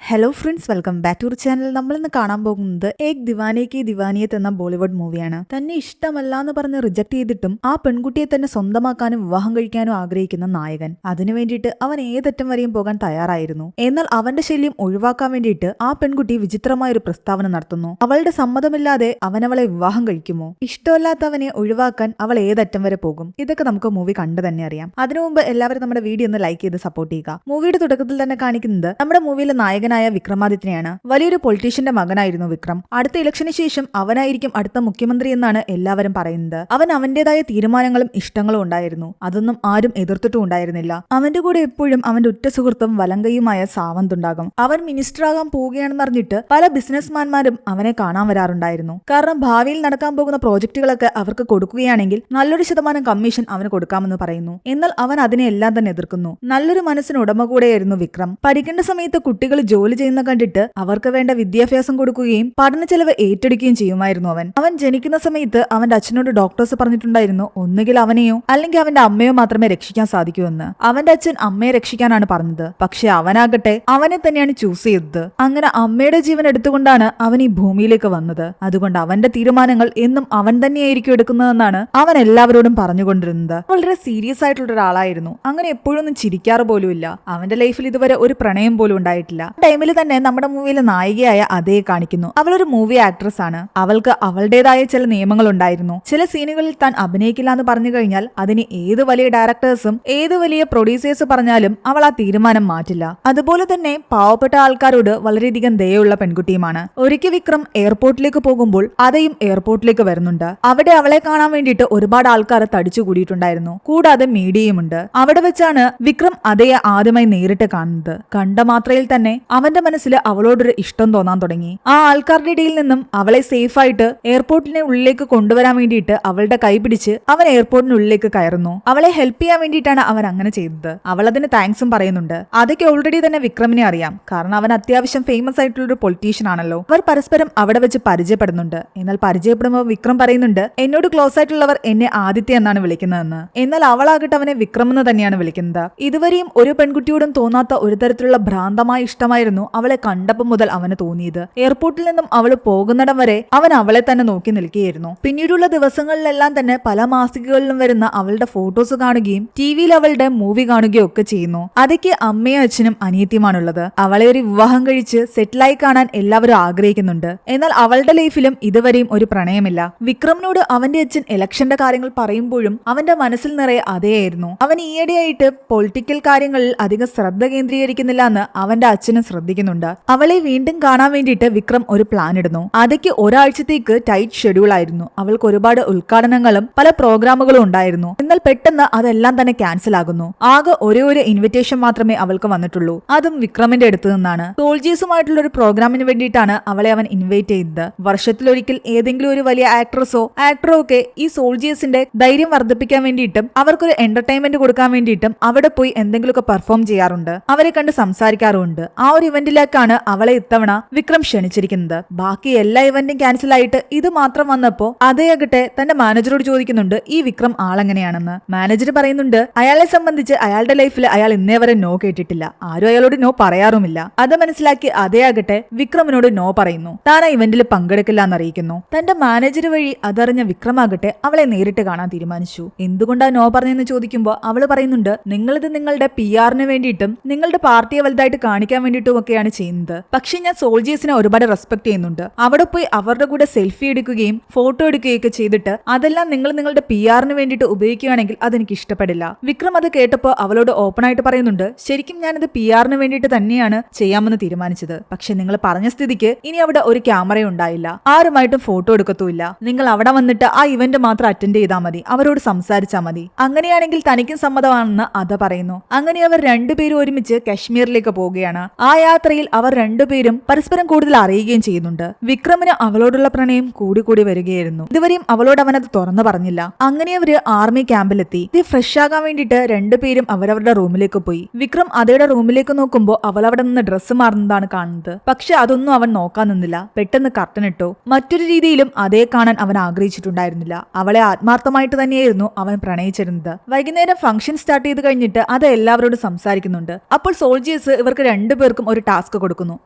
Hello friends, welcome back to channel. നമ്മളിന്ന് കാണാൻ പോകുന്നത് ഏക് ദിവാനെ കി ദിവാനിയത്ത് എന്ന ബോളിവുഡ് മൂവിയാണ്. തന്നെ ഇഷ്ടമല്ല എന്ന് പറഞ്ഞ് റിജക്ട് ചെയ്തിട്ടും ആ പെൺകുട്ടിയെ തന്നെ സ്വന്തമാക്കാനും വിവാഹം കഴിക്കാനും ആഗ്രഹിക്കുന്ന നായകൻ. അതിനു വേണ്ടിയിട്ട് അവൻ ഏതറ്റം വരെയും പോകാൻ തയ്യാറായിരുന്നു. എന്നാൽ അവന്റെ ശല്യം ഒഴിവാക്കാൻ വേണ്ടിയിട്ട് ആ പെൺകുട്ടി വിചിത്രമായ ഒരു പ്രസ്താവന നടത്തുന്നു. അവളുടെ സമ്മതമില്ലാതെ അവൻ അവളെ വിവാഹം കഴിക്കുമോ? ഇഷ്ടമല്ലാത്തവനെ ഒഴിവാക്കാൻ അവൾ ഏതറ്റം വരെ പോകും? ഇതൊക്കെ നമുക്ക് മൂവി കണ്ടു തന്നെ അറിയാം. അതിനു മുമ്പ് എല്ലാവരും നമ്മുടെ വീഡിയോ ഒന്ന് ലൈക്ക് ചെയ്ത് സപ്പോർട്ട് ചെയ്യുക. മൂവിയുടെ തുടക്കത്തിൽ തന്നെ കാണിക്കുന്നത് നമ്മുടെ മൂവിയിലെ നായകനായ വിക്രമാദിത്യനെയാണ്. വലിയൊരു പൊളിറ്റീഷ്യന്റെ മകനായിരുന്നു വിക്രം. അടുത്ത ഇലക്ഷന് ശേഷം അവനായിരിക്കും അടുത്ത മുഖ്യമന്ത്രി എന്നാണ് എല്ലാവരും പറയുന്നത്. അവൻ അവന്റേതായ തീരുമാനങ്ങളും ഇഷ്ടങ്ങളും ഉണ്ടായിരുന്നു. അതൊന്നും ആരും എതിർത്തിട്ടും ഉണ്ടായിരുന്നില്ല. അവന്റെ കൂടെ എപ്പോഴും അവന്റെ ഉറ്റ സുഹൃത്തും വലങ്കയുമായ സാവന്ത് ഉണ്ടാകും. അവൻ മിനിസ്റ്റർ ആകാൻ പോവുകയാണെന്ന് അറിഞ്ഞിട്ട് പല ബിസിനസ്മാൻമാരും അവനെ കാണാൻ വരാറുണ്ടായിരുന്നു. കാരണം ഭാവിയിൽ നടക്കാൻ പോകുന്ന പ്രോജക്റ്റുകളൊക്കെ അവർക്ക് കൊടുക്കുകയാണെങ്കിൽ നല്ലൊരു ശതമാനം കമ്മീഷൻ അവന് കൊടുക്കാമെന്ന് പറയുന്നു. എന്നാൽ അവൻ അതിനെ എല്ലാം തന്നെ എതിർക്കുന്നു. നല്ലൊരു മനസ്സിന് ഉടമ കൂടെയായിരുന്നു വിക്രം. പഠിക്കേണ്ട സമയത്ത് കുട്ടികൾ ജോലി ചെയ്യുന്ന കണ്ടിട്ട് അവർക്ക് വേണ്ട വിദ്യാഭ്യാസം കൊടുക്കുകയും പഠന ചെലവ് ഏറ്റെടുക്കുകയും ചെയ്യുമായിരുന്നു. അവൻ ജനിക്കുന്ന സമയത്ത് അവന്റെ അച്ഛനോട് ഡോക്ടേഴ്സ് പറഞ്ഞിട്ടുണ്ടായിരുന്നു, ഒന്നുകിൽ അവനെയോ അല്ലെങ്കിൽ അവന്റെ അമ്മയോ മാത്രമേ രക്ഷിക്കാൻ സാധിക്കൂ എന്ന്. അവന്റെ അച്ഛൻ അമ്മയെ രക്ഷിക്കാനാണ് പറഞ്ഞത്. പക്ഷെ അവനാകട്ടെ അവനെ തന്നെയാണ് ചൂസ് ചെയ്തത്. അങ്ങനെ അമ്മയുടെ ജീവൻ എടുത്തുകൊണ്ടാണ് അവൻ ഈ ഭൂമിയിലേക്ക് വന്നത്. അതുകൊണ്ട് അവന്റെ തീരുമാനങ്ങൾ എന്നും അവൻ തന്നെയായിരിക്കും എടുക്കുന്നതെന്നാണ് അവൻ എല്ലാവരോടും പറഞ്ഞുകൊണ്ടിരുന്നത്. വളരെ സീരിയസ് ആയിട്ടുള്ള ഒരാളായിരുന്നു. അങ്ങനെ എപ്പോഴൊന്നും ചിരിക്കാറ് പോലുമില്ല. അവന്റെ ലൈഫിൽ ഇതുവരെ ഒരു പ്രണയം പോലും ഉണ്ടായിട്ടില്ല. ടൈമിൽ തന്നെ നമ്മുടെ മൂവിയിലെ നായികയായ അതയെ കാണിക്കുന്നു. അവളൊരു മൂവി ആക്ട്രസ് ആണ്. അവൾക്ക് അവളുടേതായ ചില നിയമങ്ങൾ ഉണ്ടായിരുന്നു. ചില സീനുകളിൽ താൻ അഭിനയിക്കില്ല എന്ന് പറഞ്ഞു കഴിഞ്ഞാൽ അതിന് ഏത് വലിയ ഡയറക്ടേഴ്സും ഏത് വലിയ പ്രൊഡ്യൂസേഴ്സ് പറഞ്ഞാലും അവൾ ആ തീരുമാനം മാറ്റില്ല. അതുപോലെ തന്നെ പാവപ്പെട്ട ആൾക്കാരോട് വളരെയധികം ദയുള്ള പെൺകുട്ടിയുമാണ്. ഒരിക്കൽ വിക്രം എയർപോർട്ടിലേക്ക് പോകുമ്പോൾ അതയും എയർപോർട്ടിലേക്ക് വരുന്നുണ്ട്. അവിടെ അവളെ കാണാൻ വേണ്ടിയിട്ട് ഒരുപാട് ആൾക്കാർ തടിച്ചു കൂടിയിട്ടുണ്ടായിരുന്നു. കൂടാതെ മീഡിയയുമുണ്ട്. അവിടെ വെച്ചാണ് വിക്രം അതയെ ആദ്യമായി നേരിട്ട് കാണുന്നത്. കണ്ട മാത്രയിൽ തന്നെ അവന്റെ മനസ്സിൽ അവളോടൊരു ഇഷ്ടം തോന്നാൻ തുടങ്ങി. ആ ആൾക്കാരുടെ ഇടയിൽ നിന്നും അവളെ സേഫായിട്ട് എയർപോർട്ടിനെ ഉള്ളിലേക്ക് കൊണ്ടുവരാൻ വേണ്ടിയിട്ട് അവളുടെ കൈ പിടിച്ച് അവൻ എയർപോർട്ടിനുള്ളിലേക്ക് കയറുന്നു. അവളെ ഹെൽപ്പ് ചെയ്യാൻ വേണ്ടിയിട്ടാണ് അവൻ അങ്ങനെ ചെയ്തത്. അവൾ അതിന് താങ്ക്സും പറയുന്നുണ്ട്. അതൊക്കെ ഓൾറെഡി തന്നെ വിക്രമിനെ അറിയാം. കാരണം അവൻ അത്യാവശ്യം ഫേമസ് ആയിട്ടുള്ള ഒരു പൊളിറ്റീഷ്യൻ ആണല്ലോ. അവർ പരസ്പരം അവിടെ വെച്ച് പരിചയപ്പെടുന്നുണ്ട്. എന്നാൽ പരിചയപ്പെടുമ്പോൾ വിക്രം പറയുന്നുണ്ട്, എന്നോട് ക്ലോസ് ആയിട്ടുള്ളവർ എന്നെ ആദിത്യ എന്നാണ് വിളിക്കുന്നതെന്ന്. എന്നാൽ അവളാകട്ടെ അവനെ വിക്രം എന്ന് തന്നെയാണ് വിളിക്കുന്നത്. ഇതുവരെയും ഒരു പെൺകുട്ടിയോടും തോന്നാത്ത ഒരു തരത്തിലുള്ള ഭ്രാന്തമായ ഇഷ്ടമായിരുന്നു അവളെ കണ്ടപ്പോൾ മുതൽ അവന് തോന്നിയത്. എയർപോർട്ടിൽ നിന്നും അവൾ പോകുന്നിടം വരെ അവൻ അവളെ തന്നെ നോക്കി നിൽക്കുകയായിരുന്നു. പിന്നീടുള്ള ദിവസങ്ങളിലെല്ലാം തന്നെ പല മാസികകളിലും വരുന്ന അവളുടെ ഫോട്ടോസ് കാണുകയും ടിവിയിൽ അവളുടെ മൂവി കാണുകയും ഒക്കെ ചെയ്യുന്നു. അതൊക്കെ അമ്മയും അച്ഛനും അനിയത്തിയുമാണുള്ളത്. അവളെ ഒരു വിവാഹം കഴിച്ച് സെറ്റിലായി കാണാൻ എല്ലാവരും ആഗ്രഹിക്കുന്നുണ്ട്. എന്നാൽ അവളുടെ ലൈഫിലും ഇതുവരെയും ഒരു പ്രണയമില്ല. വിക്രമിനോട് അവന്റെ അച്ഛൻ ഇലക്ഷന്റെ കാര്യങ്ങൾ പറയുമ്പോഴും അവന്റെ മനസ്സിൽ നിറയെ അതേയായിരുന്നു. അവൻ ഈയിടെയായിട്ട് പൊളിറ്റിക്കൽ കാര്യങ്ങളിൽ അധികം ശ്രദ്ധ കേന്ദ്രീകരിക്കുന്നില്ല എന്ന് അവന്റെ അച്ഛനും ശ്രദ്ധിക്കുന്നുണ്ട്. അവളെ വീണ്ടും കാണാൻ വേണ്ടിയിട്ട് വിക്രം ഒരു പ്ലാൻ ഇടുന്നു. അതൊക്കെ ഒരാഴ്ചത്തേക്ക് ടൈറ്റ് ഷെഡ്യൂൾ ആയിരുന്നു. അവൾക്ക് ഒരുപാട് ഉദ്ഘാടനങ്ങളും പല പ്രോഗ്രാമുകളും ഉണ്ടായിരുന്നു. എന്നാൽ പെട്ടെന്ന് അതെല്ലാം തന്നെ ക്യാൻസൽ ആകുന്നു. ആകെ ഒരേ ഒരു ഇൻവിറ്റേഷൻ മാത്രമേ അവൾക്ക് വന്നിട്ടുള്ളൂ. അതും വിക്രമിന്റെ അടുത്ത് നിന്നാണ്. സോൾജേഴ്സുമായിട്ടുള്ള ഒരു പ്രോഗ്രാമിന് വേണ്ടിയിട്ടാണ് അവളെ അവൻ ഇൻവൈറ്റ് ചെയ്തത്. വർഷത്തിലൊരിക്കൽ ഏതെങ്കിലും ഒരു വലിയ ആക്ട്രസോ ആക്ടറോ ഒക്കെ ഈ സോൾജേഴ്സിന്റെ ധൈര്യം വർദ്ധിപ്പിക്കാൻ വേണ്ടിയിട്ടും അവർക്കൊരു എന്റർടൈൻമെന്റ് കൊടുക്കാൻ വേണ്ടിയിട്ടും അവിടെ പോയി എന്തെങ്കിലുമൊക്കെ പെർഫോം ചെയ്യാറുണ്ട്. അവരെ കണ്ട് സംസാരിക്കാറുമുണ്ട്. ആ ഒരു ഇവന്റിലേക്കാണ് അവളെ ഇത്തവണ വിക്രം ക്ഷണിച്ചിരിക്കുന്നത്. ബാക്കി എല്ലാ ഇവന്റും ക്യാൻസൽ ആയിട്ട് ഇത് മാത്രം വന്നപ്പോ അതേയാകട്ടെ തന്റെ മാനേജറോട് ചോദിക്കുന്നുണ്ട്, ഈ വിക്രം ആളെങ്ങനെയാണെന്ന്. മാനേജർ പറയുന്നുണ്ട്, അയാളെ സംബന്ധിച്ച് അയാളുടെ ലൈഫിൽ അയാൾ ഇന്നേ വരെ നോ കേട്ടിട്ടില്ല. ആരും അയാളോട് നോ പറയാറുമില്ല. അത് മനസ്സിലാക്കി അതേയാകട്ടെ വിക്രമിനോട് നോ പറയുന്നു. താൻ ആ ഇവന്റിൽ പങ്കെടുക്കില്ല എന്നറിയിക്കുന്നു. തന്റെ മാനേജർ വഴി അതറിഞ്ഞ വിക്രമാകട്ടെ അവളെ നേരിട്ട് കാണാൻ തീരുമാനിച്ചു. എന്തുകൊണ്ടാ നോ പറഞ്ഞെന്ന് ചോദിക്കുമ്പോൾ അവള് പറയുന്നുണ്ട്, നിങ്ങളിത് നിങ്ങളുടെ PR-ന് വേണ്ടിയിട്ടും നിങ്ങളുടെ പാർട്ടിയെ വലുതായിട്ട് കാണിക്കാൻ വേണ്ടിയിട്ടും ഒക്കെയാണ് ചെയ്യുന്നത്. പക്ഷെ ഞാൻ സോൾജേഴ്സിനെ ഒരുപാട് റെസ്പെക്ട് ചെയ്യുന്നുണ്ട്. അവിടെ പോയി അവരുടെ കൂടെ സെൽഫി എടുക്കുകയും ഫോട്ടോ എടുക്കുകയൊക്കെ ചെയ്തിട്ട് അതെല്ലാം നിങ്ങൾ നിങ്ങളുടെ PR-ന് വേണ്ടിയിട്ട് ഉപയോഗിക്കുകയാണെങ്കിൽ അതെനിക്ക് ഇഷ്ടപ്പെടില്ല. വിക്രം അത് കേട്ടപ്പോൾ അവളോട് ഓപ്പൺ ആയിട്ട് പറയുന്നുണ്ട്, ശരിക്കും ഞാനത് PR-ന് വേണ്ടിയിട്ട് തന്നെയാണ് ചെയ്യാമെന്ന് തീരുമാനിച്ചത്. പക്ഷെ നിങ്ങൾ പറഞ്ഞ സ്ഥിതിക്ക് ഇനി അവിടെ ഒരു ക്യാമറയും ഉണ്ടായില്ല, ആരുമായിട്ടും ഫോട്ടോ എടുക്കത്തുമില്ല. നിങ്ങൾ അവിടെ വന്നിട്ട് ആ ഇവന്റ് മാത്രം അറ്റൻഡ് ചെയ്താൽ മതി, അവരോട് സംസാരിച്ചാൽ മതി. അങ്ങനെയാണെങ്കിൽ തനിക്കും സമ്മതമാണെന്ന് അത് പറയുന്നു. അങ്ങനെ അവർ രണ്ടുപേരും ഒരുമിച്ച് കശ്മീരിലേക്ക് പോവുകയാണ്. ആ യാത്രയിൽ അവർ രണ്ടുപേരും പരസ്പരം കൂടുതൽ അറിയുകയും ചെയ്യുന്നുണ്ട്. വിക്രമിന് അവളോടുള്ള പ്രണയം കൂടി വരികയായിരുന്നു. ഇതുവരെയും അവളോട് അവനത് തുറന്നു പറഞ്ഞില്ല. അങ്ങനെ അവര് ആർമി ക്യാമ്പിലെത്തി. ഇത് ഫ്രഷ് ആകാൻ വേണ്ടിയിട്ട് രണ്ടുപേരും അവരവരുടെ റൂമിലേക്ക് പോയി. വിക്രം അതയുടെ റൂമിലേക്ക് നോക്കുമ്പോൾ അവൾ അവിടെ നിന്ന് ഡ്രസ്സ് മാറുന്നതാണ് കാണുന്നത്. പക്ഷെ അതൊന്നും അവൻ നോക്കാൻ നിന്നില്ല. പെട്ടെന്ന് കർട്ടൻ ഇട്ടു. മറ്റൊരു രീതിയിലും അതേ കാണാൻ അവൻ ആഗ്രഹിച്ചിട്ടുണ്ടായിരുന്നില്ല. അവളെ ആത്മാർത്ഥമായിട്ട് തന്നെയായിരുന്നു അവൻ പ്രണയിച്ചിരുന്നത്. വൈകുന്നേരം ഫംഗ്ഷൻ സ്റ്റാർട്ട് ചെയ്ത് കഴിഞ്ഞിട്ട് അത് എല്ലാവരോടും സംസാരിക്കുന്നുണ്ട്. അപ്പോൾ സോൾജേഴ്സ് ഇവർക്ക് രണ്ടുപേർക്കും ഒരു ഒരു ടാസ്ക് കൊടുക്കുന്നു.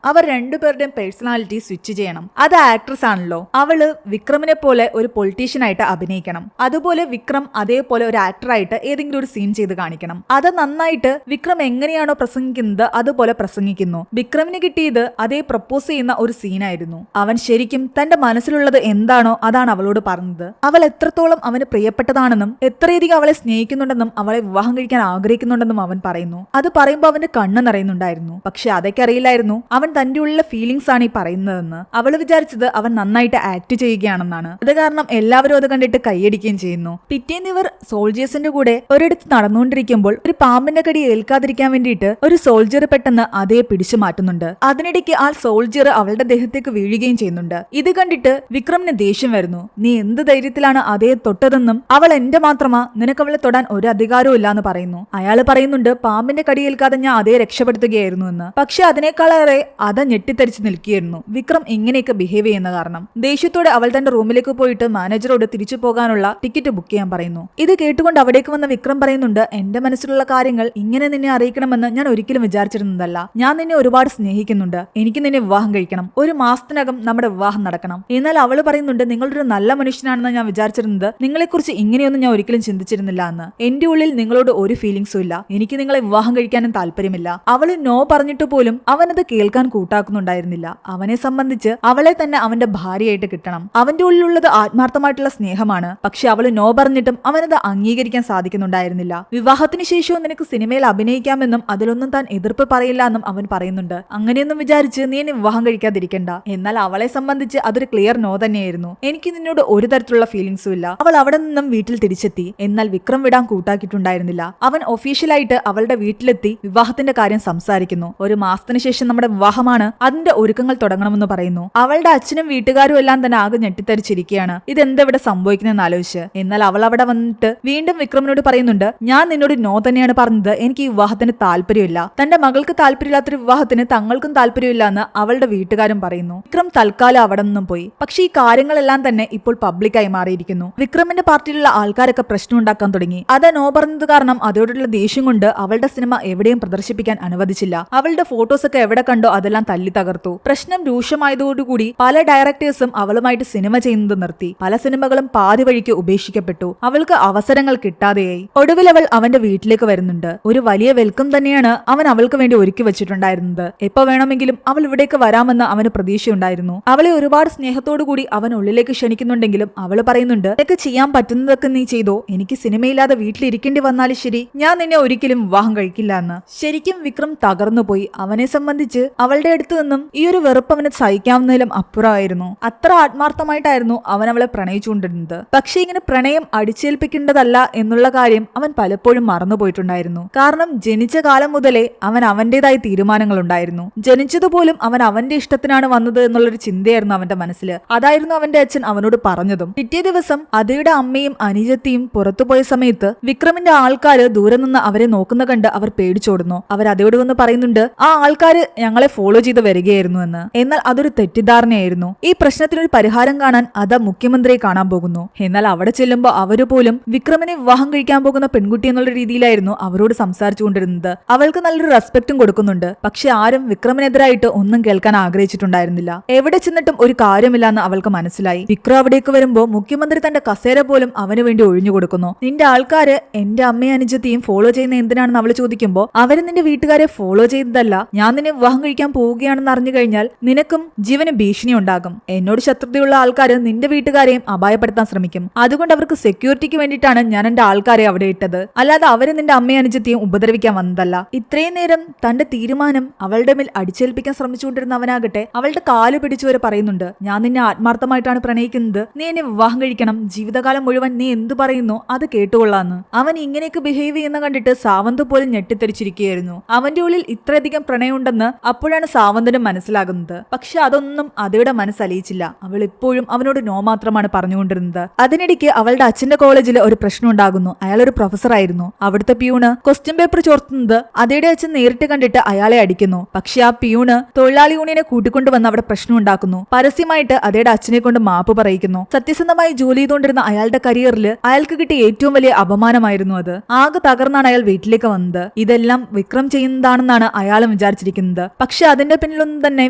അവർ രണ്ടുപേരുടെയും പേഴ്സണാലിറ്റി സ്വിച്ച് ചെയ്യണം. അത് ആക്ട്രസ് ആണല്ലോ, അവള് വിക്രമിനെ പോലെ ഒരു പൊളിറ്റീഷ്യനായിട്ട് അഭിനയിക്കണം. അതുപോലെ വിക്രം അതേപോലെ ഒരു ആക്ടറായിട്ട് ഏതെങ്കിലും ഒരു സീൻ ചെയ്ത് കാണിക്കണം. അത് നന്നായിട്ട് വിക്രം എങ്ങനെയാണോ പ്രസംഗിക്കുന്നത് അതുപോലെ പ്രസംഗിക്കുന്നു. വിക്രമിന് കിട്ടിയത് അതേ പ്രപ്പോസ് ചെയ്യുന്ന ഒരു സീനായിരുന്നു. അവൻ ശരിക്കും തന്റെ മനസ്സിലുള്ളത് എന്താണോ അതാണ് അവളോട് പറഞ്ഞത്. അവൾ എത്രത്തോളം അവന് പ്രിയപ്പെട്ടതാണെന്നും എത്രയധികം അവളെ സ്നേഹിക്കുന്നുണ്ടെന്നും അവളെ വിവാഹം കഴിക്കാൻ ആഗ്രഹിക്കുന്നുണ്ടെന്നും അവൻ പറയുന്നു. അത് പറയുമ്പോൾ അവന്റെ കണ്ണ് നിറയുന്നുണ്ടായിരുന്നു. പക്ഷെ അതൊക്കെ അറിയില്ലായിരുന്നു അവൻ തന്റെ ഉള്ളിലെ ഫീലിംഗ്സ് ആണ് ഈ പറയുന്നതെന്ന്. അവള് വിചാരിച്ചത് അവൻ നന്നായിട്ട് ആക്ട് ചെയ്യുകയാണെന്നാണ്. അത് കാരണം എല്ലാവരും അത് കണ്ടിട്ട് കൈയടിക്കുകയും ചെയ്യുന്നു. പിറ്റേന്ന് ഇവർ സോൾജേഴ്സിന്റെ കൂടെ ഒരിടത്ത് നടന്നുകൊണ്ടിരിക്കുമ്പോൾ ഒരു പാമ്പിന്റെ കടി ഏൽക്കാതിരിക്കാൻ വേണ്ടിയിട്ട് ഒരു സോൾജർ പെട്ടെന്ന് അതേ പിടിച്ചു മാറ്റുന്നുണ്ട്. അതിനിടയ്ക്ക് ആ സോൾജർ അവളുടെ ദേഹത്തേക്ക് വീഴുകയും ചെയ്യുന്നുണ്ട്. ഇത് കണ്ടിട്ട് വിക്രമിന് ദേഷ്യം വരുന്നു. നീ എന്ത് ധൈര്യത്തിലാണ് അതേ തൊട്ടതെന്നും അവൾ എന്റെ മാത്രമാ, നിനക്ക് അവളെ തൊടാൻ ഒരു അധികാരവും ഇല്ല എന്ന് പറയുന്നു. അയാൾ പറയുന്നുണ്ട് പാമ്പിന്റെ കടിയേൽക്കാതെ ഞാൻ അതേ രക്ഷപ്പെടുത്തുകയായിരുന്നു എന്ന്. പക്ഷെ അതിനേക്കാളേറെ അത ഞെട്ടിത്തരിച്ച് നിൽക്കുകയായിരുന്നു വിക്രം ഇങ്ങനെയൊക്കെ ബിഹേവ് ചെയ്യുന്ന കാരണം. ദേഷ്യത്തോടെ അവൾ തന്റെ റൂമിലേക്ക് പോയിട്ട് മാനേജറോട് തിരിച്ചു പോകാനുള്ള ടിക്കറ്റ് ബുക്ക് ചെയ്യാൻ പറയുന്നു. ഇത് കേട്ടുകൊണ്ട് അവിടേക്ക് വന്ന വിക്രം പറയുന്നുണ്ട്, എന്റെ മനസ്സിലുള്ള കാര്യങ്ങൾ ഇങ്ങനെ നിന്നെ അറിയിക്കണമെന്ന് ഞാൻ ഒരിക്കലും വിചാരിച്ചിരുന്നതല്ല. ഞാൻ നിന്നെ ഒരുപാട് സ്നേഹിക്കുന്നുണ്ട്. എനിക്ക് നിന്നെ വിവാഹം കഴിക്കണം. ഒരു മാസത്തിനകം നമ്മുടെ വിവാഹം നടക്കണം. എന്നാൽ അവള് പറയുന്നുണ്ട്, നിങ്ങളൊരു നല്ല മനുഷ്യനാണെന്ന് ഞാൻ വിചാരിച്ചിരുന്നത്. നിങ്ങളെക്കുറിച്ച് ഇങ്ങനെയൊന്നും ഞാൻ ഒരിക്കലും ചിന്തിച്ചിരുന്നില്ല എന്ന്. എന്റെ ഉള്ളിൽ നിങ്ങളോട് ഒരു ഫീലിംഗ്സും ഇല്ല. എനിക്ക് നിങ്ങളെ വിവാഹം കഴിക്കാനും താല്പര്യമില്ല. അവള് നോ പറഞ്ഞിട്ട് പോലും അവനത് കേൾക്കാൻ കൂട്ടാക്കുന്നുണ്ടായിരുന്നില്ല. അവനെ സംബന്ധിച്ച് അവളെ തന്നെ അവന്റെ ഭാര്യയായിട്ട് കിട്ടണം. അവന്റെ ഉള്ളിലുള്ളത് ആത്മാർത്ഥമായിട്ടുള്ള സ്നേഹമാണ്. പക്ഷെ അവള് നോ പറഞ്ഞിട്ടും അവനത് അംഗീകരിക്കാൻ സാധിക്കുന്നുണ്ടായിരുന്നില്ല. വിവാഹത്തിന് ശേഷവും നിനക്ക് സിനിമയിൽ അഭിനയിക്കാമെന്നും അതിലൊന്നും താൻ എതിർപ്പ് പറയില്ല എന്നും അവൻ പറയുന്നുണ്ട്. അങ്ങനെയൊന്നും വിചാരിച്ച് നീ എന്നെ വിവാഹം കഴിക്കാതിരിക്കണ്ട. എന്നാൽ അവളെ സംബന്ധിച്ച് അതൊരു ക്ലിയർ നോ തന്നെയായിരുന്നു. എനിക്ക് നിന്നോട് ഒരു തരത്തിലുള്ള ഫീലിംഗ്സും ഇല്ല. അവൾ അവിടെ നിന്നും വീട്ടിൽ തിരിച്ചെത്തി. എന്നാൽ വിക്രം വിടാൻ കൂട്ടാക്കിയിട്ടുണ്ടായിരുന്നില്ല. അവൻ ഒഫീഷ്യലായിട്ട് അവളുടെ വീട്ടിലെത്തി വിവാഹത്തിന്റെ കാര്യം സംസാരിക്കുന്നു. ഒരു മാസത്തിന് ശേഷം നമ്മുടെ വിവാഹമാണ്, അതിന്റെ ഒരുക്കങ്ങൾ തുടങ്ങണമെന്ന് പറയുന്നു. അവളുടെ അച്ഛനും വീട്ടുകാരും എല്ലാം തന്നെ ആകെ ഞെട്ടിത്തരിച്ചിരിക്കുകയാണ്. ഇതെന്തെവിടെ സംഭവിക്കുന്നതെന്ന് ആലോചിച്ച്. എന്നാൽ അവൾ അവിടെ വന്നിട്ട് വീണ്ടും വിക്രമിനോട് പറയുന്നുണ്ട്, ഞാൻ നിന്നോട് നോ തന്നെയാണ് പറഞ്ഞത്. എനിക്ക് ഈ വിവാഹത്തിന് താല്പര്യമില്ല. തന്റെ മകൾക്ക് താല്പര്യമില്ലാത്തൊരു വിവാഹത്തിന് തങ്ങൾക്കും താല്പര്യമില്ല എന്ന് അവളുടെ വീട്ടുകാരും പറയുന്നു. വിക്രം തൽക്കാലം അവിടെ നിന്നും പോയി. പക്ഷെ ഈ കാര്യങ്ങളെല്ലാം തന്നെ ഇപ്പോൾ പബ്ലിക്കായി മാറിയിരിക്കുന്നു. വിക്രമിന്റെ പാർട്ടിയിലുള്ള ആൾക്കാരൊക്കെ പ്രശ്നം ഉണ്ടാക്കാൻ തുടങ്ങി. അത് നോ പറഞ്ഞത് കാരണം അതോടുള്ള ദേഷ്യം കൊണ്ട് അവളുടെ സിനിമ എവിടെയും പ്രദർശിപ്പിക്കാൻ അനുവദിച്ചില്ല. അവളുടെ ഫോട്ടോസ് ഒക്കെ എവിടെ കണ്ടോ അതെല്ലാം തല്ലി തകർത്തു. പ്രശ്നം രൂക്ഷമായതോടുകൂടി പല ഡയറക്ടേഴ്സും അവളുമായിട്ട് സിനിമ ചെയ്യുന്നത് നിർത്തി. പല സിനിമകളും പാതി വഴിക്ക് ഉപേക്ഷിക്കപ്പെട്ടു. അവൾക്ക് അവസരങ്ങൾ കിട്ടാതെയായി. ഒടുവിൽ അവൾ അവന്റെ വീട്ടിലേക്ക് വരുന്നുണ്ട്. ഒരു വലിയ വെൽക്കം തന്നെയാണ് അവൻ അവൾക്ക് വേണ്ടി ഒരുക്കി വെച്ചിട്ടുണ്ടായിരുന്നത്. എപ്പോ വേണമെങ്കിലും അവൾ ഇവിടേക്ക് വരാമെന്ന് അവന് പ്രതീക്ഷയുണ്ടായിരുന്നു. അവളെ ഒരുപാട് സ്നേഹത്തോടുകൂടി അവൻ ഉള്ളിലേക്ക് ക്ഷണിക്കുന്നുണ്ടെങ്കിലും അവള് പറയുന്നുണ്ട്, നിനക്ക് ചെയ്യാൻ പറ്റുന്നതൊക്കെ നീ ചെയ്തോ. എനിക്ക് സിനിമയില്ലാതെ വീട്ടിലിരിക്കേണ്ടി വന്നാലും ശരി, ഞാൻ നിന്നെ ഒരിക്കലും വിവാഹം കഴിക്കില്ല എന്ന്. ശരിക്കും വിക്രം തകർന്നുപോയി. അവനെ സംബന്ധിച്ച് അവളുടെ അടുത്ത് നിന്നും ഈ ഒരു വെറുപ്പ് അവന് സഹിക്കാവുന്നതിലും അപ്പുറമായിരുന്നു. അത്ര ആത്മാർത്ഥമായിട്ടായിരുന്നു അവൻ അവളെ പ്രണയിച്ചുകൊണ്ടിരുന്നത്. പക്ഷെ ഇങ്ങനെ പ്രണയം അടിച്ചേൽപ്പിക്കേണ്ടതല്ല എന്നുള്ള കാര്യം അവൻ പലപ്പോഴും മറന്നുപോയിട്ടുണ്ടായിരുന്നു. കാരണം ജനിച്ച കാലം മുതലേ അവൻ അവന്റേതായ തീരുമാനങ്ങൾ ഉണ്ടായിരുന്നു. ജനിച്ചതുപോലും അവൻ അവന്റെ ഇഷ്ടത്തിനാണ് വന്നത് എന്നുള്ളൊരു ചിന്തയായിരുന്നു അവന്റെ മനസ്സിൽ. അതായിരുന്നു അവന്റെ അച്ഛൻ അവനോട് പറഞ്ഞതും. പിറ്റേ ദിവസം അതയുടെ അമ്മയും അനുജത്തിയും പുറത്തുപോയ സമയത്ത് വിക്രമിന്റെ ആൾക്കാര് ദൂരെ നിന്ന് അവരെ നോക്കുന്ന കണ്ട് അവർ പേടിച്ചോടുന്നു. അവർ അതയോട് വന്ന് പറയുന്നുണ്ട്, ആ ആൾക്കാര് ഞങ്ങളെ ഫോളോ ചെയ്ത് വരികയായിരുന്നു എന്ന്. എന്നാൽ അതൊരു തെറ്റിദ്ധാരണയായിരുന്നു. ഈ പ്രശ്നത്തിനൊരു പരിഹാരം കാണാൻ അത മുഖ്യമന്ത്രിയെ കാണാൻ പോകുന്നു. എന്നാൽ അവിടെ ചെല്ലുമ്പോൾ അവര് പോലും വിക്രമിനെ വിവാഹം കഴിക്കാൻ പോകുന്ന പെൺകുട്ടി എന്നുള്ള രീതിയിലായിരുന്നു അവരോട് സംസാരിച്ചുകൊണ്ടിരുന്നത്. അവൾക്ക് നല്ലൊരു റെസ്പെക്റ്റും കൊടുക്കുന്നുണ്ട്. പക്ഷെ ആരും വിക്രമിനെതിരായിട്ട് ഒന്നും കേൾക്കാൻ ആഗ്രഹിച്ചിട്ടുണ്ടായിരുന്നില്ല. എവിടെ ചെന്നിട്ടും ഒരു കാര്യമില്ലെന്ന് അവൾക്ക് മനസ്സിലായി. വിക്രം അവിടേക്ക് വരുമ്പോൾ മുഖ്യമന്ത്രി തന്റെ കസേര പോലും അവന് വേണ്ടി ഒഴിഞ്ഞു കൊടുക്കുന്നു. നിന്റെ ആൾക്കാര് എന്റെ അമ്മയും അനുജത്തെയും ഫോളോ ചെയ്യുന്ന എന്തിനാണെന്ന് അവൾ ചോദിക്കുമ്പോൾ അവര് നിന്റെ വീട്ടുകാരെ ഫോളോ ചെയ്തതല്ല, ഞാൻ നിന്നെ വിവാഹം കഴിക്കാൻ പോവുകയാണെന്ന് അറിഞ്ഞു കഴിഞ്ഞാൽ നിനക്കും ജീവന് ഭീഷണി ഉണ്ടാകും. എന്നോട് ശത്രുതയുള്ള ആൾക്കാര് നിന്റെ വീട്ടുകാരെയും അപായപ്പെടുത്താൻ ശ്രമിക്കും. അതുകൊണ്ട് അവർക്ക് സെക്യൂരിറ്റിക്ക് വേണ്ടിയിട്ടാണ് ഞാൻ എന്റെ ആൾക്കാരെ അവിടെ ഇട്ടത്. അല്ലാതെ അവര് നിന്റെ അമ്മയും അനുജത്തെയും ഉപദ്രവിക്കാൻ വന്നതല്ല. ഇത്രയും നേരം തന്റെ തീരുമാനം അവളുടെ മേൽ അടിച്ചേൽപ്പിക്കാൻ ശ്രമിച്ചുകൊണ്ടിരുന്ന അവനാകട്ടെ അവളുടെ കാല് പിടിച്ചുവരെ പറയുന്നുണ്ട്, ഞാൻ നിന്നെ ആത്മാർത്ഥമായിട്ടാണ് പ്രണയിക്കുന്നത്. നീ എന്നെ വിവാഹം കഴിക്കണം. ജീവിതകാലം മുഴുവൻ നീ എന്തു പറയുന്നു അത് കേട്ടുകൊള്ളാന്ന്. അവൻ ഇങ്ങനെയൊക്കെ ബിഹേവ് ചെയ്യുന്ന കണ്ടിട്ട് സാവന്ത് പോലും ഞെട്ടിത്തെറിച്ചിരിക്കുകയായിരുന്നു. അവന്റെ ഉള്ളിൽ ഇത്രയധികം പ്രണയമുണ്ടെന്ന് അപ്പോഴാണ് സാവന്തിന് മനസ്സിലാകുന്നത്. പക്ഷെ അതൊന്നും അതയുടെ മനസ്സലിയിച്ചില്ല. അവൾ ഇപ്പോഴും അവനോട് നോ മാത്രമാണ് പറഞ്ഞുകൊണ്ടിരുന്നത്. അതിനിടയ്ക്ക് അവളുടെ അച്ഛന്റെ കോളേജിൽ ഒരു പ്രശ്നം ഉണ്ടാകുന്നു. അയാൾ ഒരു പ്രൊഫസറായിരുന്നു. അവിടുത്തെ പ്യൂണ് ക്വസ്റ്റ്യൻ പേപ്പർ ചോർത്തുന്നത് അതയുടെ അച്ഛൻ നേരിട്ട് കണ്ടിട്ട് അയാളെ അടിക്കുന്നു. പക്ഷെ ആ പ്യൂണ് തൊഴിലാളി യൂണിയനെ കൂട്ടിക്കൊണ്ടുവന്ന് അവിടെ പ്രശ്നം ഉണ്ടാക്കുന്നു. പരസ്യമായിട്ട് അതയുടെ അച്ഛനെ കൊണ്ട് മാപ്പ് പറയിക്കുന്നു. സത്യസന്ധമായി ജോലി ചെയ്തുകൊണ്ടിരുന്ന അയാളുടെ കരിയറിൽ അയാൾക്ക് കിട്ടിയ ഏറ്റവും വലിയ അപമാനമായിരുന്നു അത്. ആകെ തകർന്നാണ് അയാൾ വീട്ടിലേക്ക് വന്നത്. ഇതെല്ലാം വിക്രം ചെയ്യുന്നതാണെന്നാണ് അയാളും വിചാരിച്ചിരുന്നത്. വിചാരിച്ചിരിക്കുന്നത്. പക്ഷെ അതിന്റെ പിന്നിലൊന്നും തന്നെ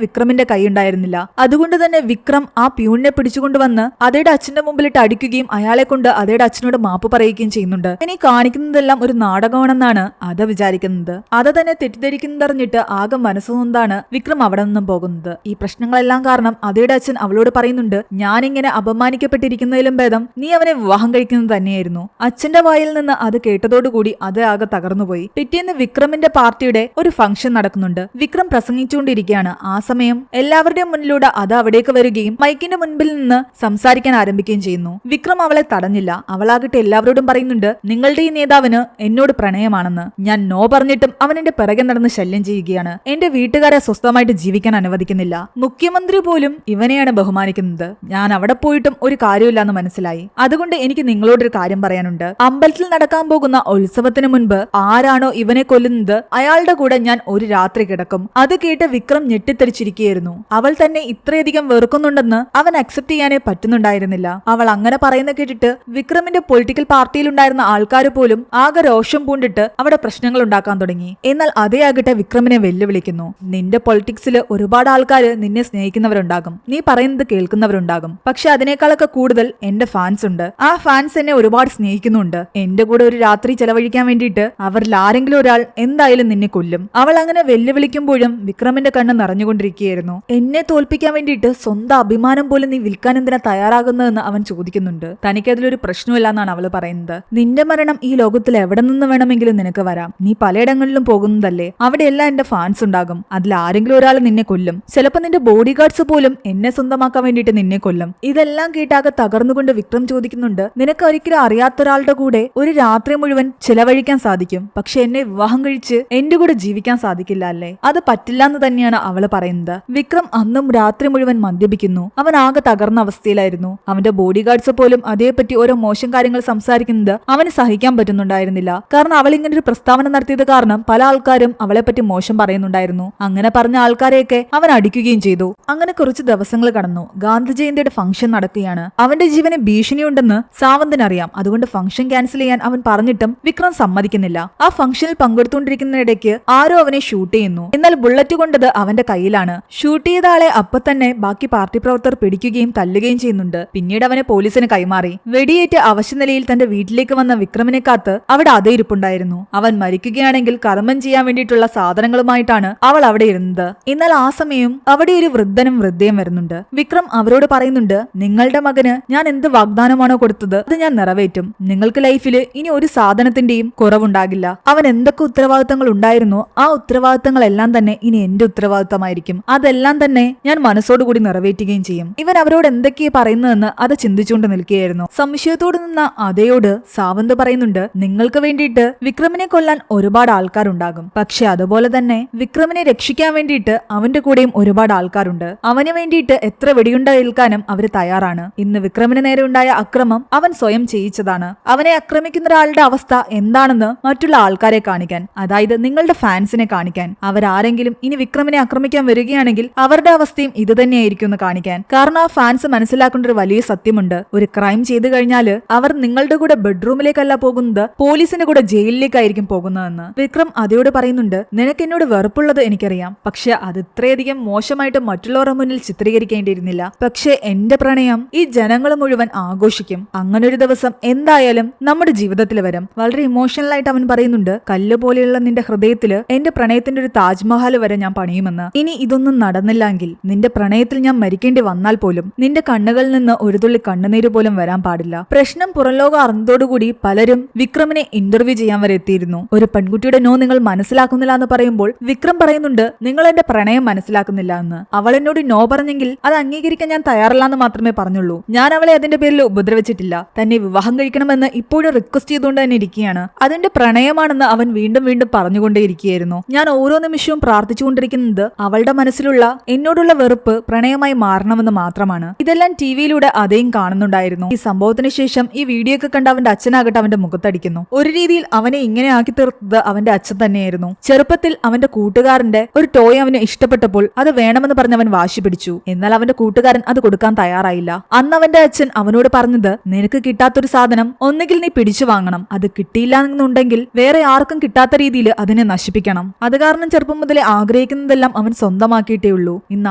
വിക്രമിന്റെ കൈ ഉണ്ടായിരുന്നില്ല. അതുകൊണ്ട് തന്നെ വിക്രം ആ പ്യൂണിനെ പിടിച്ചുകൊണ്ടുവന്ന് അതയുടെ അച്ഛന്റെ മുമ്പിലിട്ട് അടിക്കുകയും അയാളെ കൊണ്ട് അതയുടെ അച്ഛനോട് മാപ്പ് പറയുകയും ചെയ്യുന്നുണ്ട്. ഇനി കാണിക്കുന്നതെല്ലാം ഒരു നാടകമാണെന്നാണ് അത വിചാരിക്കുന്നത്. അത തന്നെ തെറ്റിദ്ധരിക്കുന്നതറിഞ്ഞിട്ട് ആകെ മനസ്സുകൊണ്ടാണ് വിക്രം അവിടെ നിന്നും പോകുന്നത്. ഈ പ്രശ്നങ്ങളെല്ലാം കാരണം അതയുടെ അച്ഛൻ അവളോട് പറയുന്നുണ്ട്, ഞാനിങ്ങനെ അപമാനിക്കപ്പെട്ടിരിക്കുന്നതിലും ഭേദം നീ അവനെ വിവാഹം കഴിക്കുന്നത് തന്നെയായിരുന്നു. അച്ഛന്റെ വായിൽ നിന്ന് അത് കേട്ടതോടുകൂടി അത് ആകെ തകർന്നുപോയി. പിറ്റേന്ന് വിക്രമിന്റെ പാർട്ടിയുടെ ഒരു ഫംഗ്ഷൻ നടക്കുന്നുണ്ട്. വിക്രം പ്രസംഗിച്ചുകൊണ്ടിരിക്കുകയാണ്. ആ സമയം എല്ലാവരുടെയും മുന്നിലൂടെ അത് അവിടേക്ക് വരികയും മൈക്കിന്റെ മുൻപിൽ നിന്ന് സംസാരിക്കാൻ ആരംഭിക്കുകയും ചെയ്യുന്നു. വിക്രം അവളെ തടഞ്ഞില്ല. അവളാകട്ടെ എല്ലാവരോടും പറയുന്നുണ്ട്, നിങ്ങളുടെ ഈ നേതാവിന് എന്നോട് പ്രണയമാണെന്ന്. ഞാൻ നോ പറഞ്ഞിട്ടും അവൻ എന്റെ പിറകെ നടന്ന് ശല്യം ചെയ്യുകയാണ്. എന്റെ വീട്ടുകാരെ സ്വസ്ഥമായിട്ട് ജീവിക്കാൻ അനുവദിക്കുന്നില്ല. മുഖ്യമന്ത്രി പോലും ഇവനെയാണ് ബഹുമാനിക്കുന്നത്. ഞാൻ അവിടെ പോയിട്ടും ഒരു കാര്യമില്ലാന്ന് മനസ്സിലായി. അതുകൊണ്ട് എനിക്ക് നിങ്ങളോടൊരു കാര്യം പറയാനുണ്ട്. അമ്പലത്തിൽ നടക്കാൻ പോകുന്ന ഉത്സവത്തിന് മുൻപ് ആരാണോ ഇവനെ കൊല്ലുന്നത് അയാളുടെ കൂടെ ഞാൻ ഒരു രാത്രി കിടക്കും. അത് കേട്ട് വിക്രം ഞെട്ടിത്തെറിച്ചിരിക്കുകയായിരുന്നു. അവൾ തന്നെ ഇത്രയധികം വെറുക്കുന്നുണ്ടെന്ന് അവൻ അക്സെപ്റ്റ് ചെയ്യാനേ പറ്റുന്നുണ്ടായിരുന്നില്ല. അവൾ അങ്ങനെ പറയുന്ന കേട്ടിട്ട് വിക്രമിന്റെ പൊളിറ്റിക്കൽ പാർട്ടിയിലുണ്ടായിരുന്ന ആൾക്കാർ പോലും ആകെ രോഷം പൂണ്ടിട്ട് അവിടെ പ്രശ്നങ്ങൾ ഉണ്ടാക്കാൻ തുടങ്ങി. എന്നാൽ അതേ ആകട്ടെ വിക്രമിനെ വെല്ലുവിളിക്കുന്നു. നിന്റെ പൊളിറ്റിക്സിൽ ഒരുപാട് ആൾക്കാർ നിന്നെ സ്നേഹിക്കുന്നവരുണ്ടാകും, നീ പറയുന്നത് കേൾക്കുന്നവരുണ്ടാകും. പക്ഷെ അതിനേക്കാളൊക്കെ കൂടുതൽ എന്റെ ഫാൻസ് ഉണ്ട്. ആ ഫാൻസ് എന്നെ ഒരുപാട് സ്നേഹിക്കുന്നുണ്ട്. എന്റെ കൂടെ ഒരു രാത്രി ചെലവഴിക്കാൻ വേണ്ടിയിട്ട് അവരിൽ ആരെങ്കിലും ഒരാൾ എന്തായാലും നിന്നെ കൊല്ലും. അവൾ അങ്ങനെ വെല്ലുവിളിക്കുമ്പോഴും വിക്രമിന്റെ കണ്ണ് നിറഞ്ഞുകൊണ്ടിരിക്കുകയായിരുന്നു. എന്നെ തോൽപ്പിക്കാൻ വേണ്ടിയിട്ട് സ്വന്തം അഭിമാനം പോലും നീ വിൽക്കാൻ എന്തിനാ തയ്യാറാകുന്നതെന്ന് അവൻ ചോദിക്കുന്നുണ്ട്. തനിക്കതിലൊരു പ്രശ്നമില്ല എന്നാണ് അവള് പറയുന്നത്. നിന്റെ മരണം ഈ ലോകത്തിൽ എവിടെ നിന്ന് വേണമെങ്കിലും നിനക്ക് വരാം. നീ പലയിടങ്ങളിലും പോകുന്നതല്ലേ, അവിടെയെല്ലാം എന്റെ ഫാൻസ് ഉണ്ടാകും. അതിൽ ആരെങ്കിലും ഒരാൾ നിന്നെ കൊല്ലും. ചിലപ്പോൾ നിന്റെ ബോഡി ഗാർഡ്സ് പോലും എന്നെ സ്വന്തമാക്കാൻ വേണ്ടിയിട്ട് നിന്നെ കൊല്ലും. ഇതെല്ലാം കേട്ടാകെ തകർന്നുകൊണ്ട് വിക്രം ചോദിക്കുന്നുണ്ട്, നിനക്ക് ഒരിക്കലും അറിയാത്തൊരാളുടെ കൂടെ ഒരു രാത്രി മുഴുവൻ ചിലവഴിക്കാൻ സാധിക്കും, പക്ഷെ എന്നെ വിവാഹം കഴിച്ച് എന്റെ കൂടെ ജീവിക്കാൻ സാധിക്കില്ല അല്ലേ? അത് പറ്റില്ല എന്ന് തന്നെയാണ് അവള് പറയുന്നത്. വിക്രം അന്നും രാത്രി മുഴുവൻ മദ്യപിക്കുന്നു. അവൻ ആകെ തകർന്ന അവസ്ഥയിലായിരുന്നു. അവന്റെ ബോഡി ഗാർഡ്സ് പോലും അതേപറ്റി ഓരോ മോശം കാര്യങ്ങൾ സംസാരിക്കുന്നത് അവന് സഹിക്കാൻ പറ്റുന്നുണ്ടായിരുന്നില്ല. കാരണം അവൾ ഇങ്ങനെ ഒരു പ്രസ്താവന നടത്തിയത് കാരണം പല ആൾക്കാരും അവളെ പറ്റി മോശം പറയുന്നുണ്ടായിരുന്നു. അങ്ങനെ പറഞ്ഞ ആൾക്കാരെയൊക്കെ അവൻ അടിക്കുകയും ചെയ്തു. അങ്ങനെ കുറച്ച് ദിവസങ്ങൾ കടന്നു. ഗാന്ധി ജയന്തിയുടെ ഫംഗ്ഷൻ നടക്കുകയാണ്. അവന്റെ ജീവന് ഭീഷണിയുണ്ടെന്ന് സാവന്തിനറിയാം. അതുകൊണ്ട് ഫംഗ്ഷൻ ക്യാൻസൽ ചെയ്യാൻ അവൻ പറഞ്ഞിട്ടും വിക്രം സമ്മതിക്കുന്നില്ല. ആ ഫംഗ്ഷനിൽ പങ്കെടുത്തുകൊണ്ടിരിക്കുന്നതിനിടയ്ക്ക് ആരോ അവനെ ഷൂട്ട് ചെയ്യുന്നു. എന്നാൽ ബുള്ളറ്റ് കൊണ്ടത് അവന്റെ കയ്യിലാണ്. ഷൂട്ട് ചെയ്ത ആളെ അപ്പൊ തന്നെ ബാക്കി പാർട്ടി പ്രവർത്തകർ പിടിക്കുകയും തല്ലുകയും ചെയ്യുന്നുണ്ട്. പിന്നീട് അവനെ പോലീസിന് കൈമാറി. വെടിയേറ്റ് അവശനിലയിൽ തന്റെ വീട്ടിലേക്ക് വന്ന വിക്രമിനെ കാത്ത് അവിടെ അതേ ഇരിപ്പുണ്ടായിരുന്നു. അവൻ മരിക്കുകയാണെങ്കിൽ കർമ്മം ചെയ്യാൻ വേണ്ടിയിട്ടുള്ള സാധനങ്ങളുമായിട്ടാണ് അവൾ അവിടെ ഇരുന്നത്. എന്നാൽ ആ സമയം അവിടെ ഒരു വൃദ്ധനും വൃദ്ധയും വരുന്നുണ്ട്. വിക്രം അവരോട് പറയുന്നുണ്ട്, നിങ്ങളുടെ മകന് ഞാൻ എന്ത് വാഗ്ദാനമാണോ കൊടുത്തത് അത് ഞാൻ നിറവേറ്റും. നിങ്ങൾക്ക് ലൈഫിൽ ഇനി ഒരു സാധനത്തിന്റെയും കുറവുണ്ടാകില്ല. അവൻ എന്തൊക്കെ ഉത്തരവാദിത്തങ്ങൾ ഉണ്ടായിരുന്നോ ആ ഉത്തരവാദിത്തങ്ങളെല്ലാം തന്നെ ഇനി എന്റെ ഉത്തരവാദിത്തമായിരിക്കും. അതെല്ലാം തന്നെ ഞാൻ മനസ്സോടുകൂടി നിറവേറ്റുകയും ചെയ്യും. ഇവൻ അവരോട് എന്തൊക്കെയാ പറയുന്നതെന്ന് അത് ചിന്തിച്ചുകൊണ്ട് നിൽക്കുകയായിരുന്നു. സംശയത്തോട് നിന്ന അതയോട് സാവന്ത് പറയുന്നുണ്ട്, നിങ്ങൾക്ക് വേണ്ടിയിട്ട് വിക്രമിനെ കൊല്ലാൻ ഒരുപാട് ആൾക്കാരുണ്ടാകും. പക്ഷെ അതുപോലെ തന്നെ വിക്രമിനെ രക്ഷിക്കാൻ വേണ്ടിയിട്ട് അവന്റെ കൂടെയും ഒരുപാട് ആൾക്കാരുണ്ട്. അവന് വേണ്ടിയിട്ട് എത്ര വെടിയുണ്ട ഏൽക്കാനും അവര് തയ്യാറാണ്. ഇന്ന് വിക്രമിന് നേരെ ഉണ്ടായ അക്രമം അവൻ സ്വയം ചെയ്യിച്ചതാണ്. അവനെ ആക്രമിക്കുന്ന ഒരാളുടെ അവസ്ഥ എന്താണെന്ന് മറ്റുള്ള ആൾക്കാരെ കാണിക്കാൻ, അതായത് നിങ്ങളുടെ ഫാൻസിനെ കാണിക്കാൻ. അവരാരെങ്കിലും ഇനി വിക്രമിനെ ആക്രമിക്കാൻ വരികയാണെങ്കിൽ അവരുടെ അവസ്ഥയും ഇത് തന്നെയായിരിക്കും എന്ന് കാണിക്കാൻ. കാരണം ആ ഫാൻസ് മനസ്സിലാക്കേണ്ട ഒരു വലിയ സത്യമുണ്ട്. ഒരു ക്രൈം ചെയ്തു കഴിഞ്ഞാൽ അവർ നിങ്ങളുടെ കൂടെ ബെഡ്റൂമിലേക്കല്ല പോകുന്നത്, പോലീസിന്റെ കൂടെ ജയിലിലേക്കായിരിക്കും പോകുന്നതെന്ന്. വിക്രം അതോട് പറയുന്നുണ്ട്, നിനക്ക് എന്നോട് വെറുപ്പുള്ളത് എനിക്കറിയാം, പക്ഷെ അത് ഇത്രയധികം മോശമായിട്ട് മറ്റുള്ളവരുടെ മുന്നിൽ ചിത്രീകരിക്കേണ്ടിയിരുന്നില്ല. പക്ഷെ എന്റെ പ്രണയം ഈ ജനങ്ങൾ മുഴുവൻ ആഘോഷിക്കും. അങ്ങനൊരു ദിവസം എന്തായാലും നമ്മുടെ ജീവിതത്തിൽ വരും. വളരെ ഇമോഷണൽ ആയിട്ട് അവൻ പറയുന്നുണ്ട്, കല്ല് പോലെയുള്ള നിന്റെ ഹൃദയത്തില് എന്റെ പ്രണയത്തിന്റെ ഒരു താജ്മഹൽ വരെ ഞാൻ പണിയുമെന്ന്. ഇനി ഇതൊന്നും നടന്നില്ലെങ്കിൽ നിന്റെ പ്രണയത്തിൽ ഞാൻ മരിക്കേണ്ടി വന്നാൽ പോലും നിന്റെ കണ്ണുകളിൽ നിന്ന് ഒരു തുള്ളി കണ്ണുനീര് പോലും വരാൻ പാടില്ല. പ്രശ്നം പുറംലോകം അറിഞ്ഞതോടുകൂടി പലരും വിക്രമിനെ ഇന്റർവ്യൂ ചെയ്യാൻ വരെ എത്തിയിരുന്നു. ഒരു പെൺകുട്ടിയുടെ നോ നിങ്ങൾ മനസ്സിലാക്കുന്നില്ല എന്ന് പറയുമ്പോൾ വിക്രം പറയുന്നുണ്ട്, നിങ്ങൾ എന്റെ പ്രണയം മനസ്സിലാക്കുന്നില്ല എന്ന്. അവൾ എന്നോട് നോ പറഞ്ഞെങ്കിൽ അത് അംഗീകരിക്കാൻ ഞാൻ തയ്യാറല്ല എന്ന് മാത്രമേ പറഞ്ഞുള്ളൂ. ഞാൻ അവളെ അതിന്റെ പേരിൽ ഉപദ്രവിച്ചിട്ടില്ല. തന്നെ വിവാഹം കഴിക്കണമെന്ന് ഇപ്പോഴും റിക്വസ്റ്റ് ചെയ്തുകൊണ്ട് തന്നെ ഇരിക്കുകയാണ്. അതിന്റെ പ്രണയമാണെന്ന് അവൻ വീണ്ടും വീണ്ടും പറഞ്ഞുകൊണ്ടേയിരിക്കുകയായിരുന്നു. ഞാൻ ഓരോ നിമിഷവും പ്രാർത്ഥിച്ചുകൊണ്ടിരിക്കുന്നത് അവളുടെ മനസ്സിലുള്ള എന്നോടുള്ള വെറുപ്പ് പ്രണയമായി മാറണമെന്ന് മാത്രമാണ്. ഇതെല്ലാം ടിവിയിലൂടെ അതേയും കാണുന്നുണ്ടായിരുന്നു. ഈ സംഭവത്തിന് ശേഷം ഈ വീഡിയോ ഒക്കെ കണ്ട് അവന്റെ അച്ഛനാകട്ടെ അവന്റെ മുഖത്തടിക്കുന്നു. ഒരു രീതിയിൽ അവനെ ഇങ്ങനെ ആക്കി തീർത്തത് അവന്റെ അച്ഛൻ തന്നെയായിരുന്നു. ചെറുപ്പത്തിൽ അവന്റെ കൂട്ടുകാരന്റെ ഒരു ടോയ് അവന് ഇഷ്ടപ്പെട്ടപ്പോൾ അത് വേണമെന്ന് പറഞ്ഞ് അവൻ വാശി പിടിച്ചു. എന്നാൽ അവന്റെ കൂട്ടുകാരൻ അത് കൊടുക്കാൻ തയ്യാറായില്ല. അന്ന് അവന്റെ അച്ഛൻ അവനോട് പറഞ്ഞത്, നിനക്ക് കിട്ടാത്തൊരു സാധനം ഒന്നുകിൽ നീ പിടിച്ചു വാങ്ങണം, അത് കിട്ടിയില്ല എന്നുണ്ടെങ്കിൽ വേറെ ആർക്കും കിട്ടാത്ത രീതിയിൽ അതിനെ നശിപ്പിക്കണം. അത് കാരണം ചെറുപ്പം മുതലേ ആഗ്രഹിക്കുന്നതെല്ലാം അവൻ സ്വന്തമാക്കിയിട്ടേ ഉള്ളൂ. ഇന്ന്